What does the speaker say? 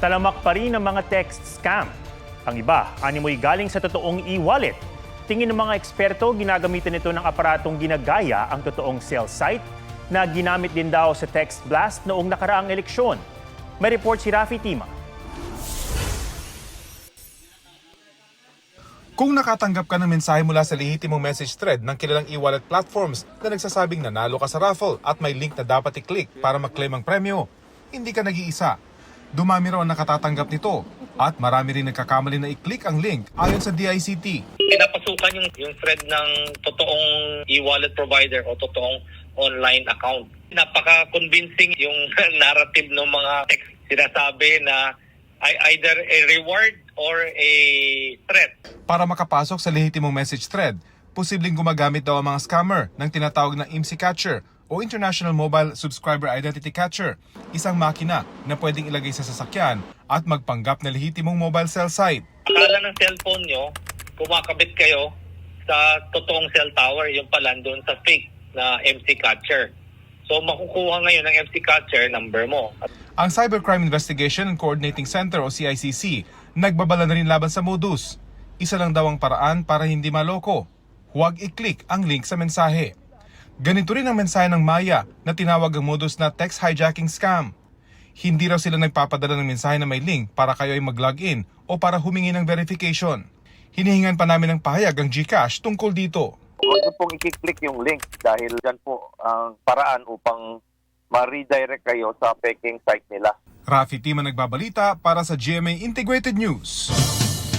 Talamak pa rin ang mga text scam. Ang iba, animoy galing sa totoong e-wallet. Tingin ng mga eksperto, ginagamitan ito ng aparatong ginagaya ang totoong sales site na ginamit din daw sa text blast noong nakaraang eleksyon. May report si Rafi Tima. Kung nakatanggap ka ng mensahe mula sa lehitimong message thread ng kilalang e-wallet platforms na nagsasabing nanalo ka sa raffle at may link na dapat i-click para mag-claim ang premyo, hindi ka nag-iisa. Dumami raw ang nakatatanggap nito at marami rin nagkakamali na i-click ang link ayon sa DICT. Pinapasukan yung thread ng totoong e-wallet provider o totoong online account. Napaka-convincing yung narrative ng mga text sinasabi na either a reward or a threat. Para makapasok sa lehitimong message thread, posibleng gumagamit daw ang mga scammer ng tinatawag na IMSI Catcher o International Mobile Subscriber Identity Catcher, isang makina na pwedeng ilagay sa sasakyan at magpanggap na lehitimong mobile cell site. Akala ng cellphone nyo, kumakabit kayo sa totoong cell tower, yung pala doon sa fake na MC Catcher. So makukuha ngayon ng MC Catcher number mo. Ang Cybercrime Investigation and Coordinating Center o CICC, nagbabala na rin laban sa modus. Isa lang daw ang paraan para hindi maloko. Huwag i-click ang link sa mensahe. Ganito rin ang mensahe ng Maya na tinawag ang modus na text hijacking scam. Hindi raw sila nagpapadala ng mensahe na may link para kayo ay mag-login o para humingi ng verification. Hinihingan pa namin ng pahayag ang GCash tungkol dito. Huwag niyo pong i-click yung link dahil dyan po ang paraan upang ma-redirect kayo sa peking site nila. Rafi Tima nagbabalita para sa GMA Integrated News.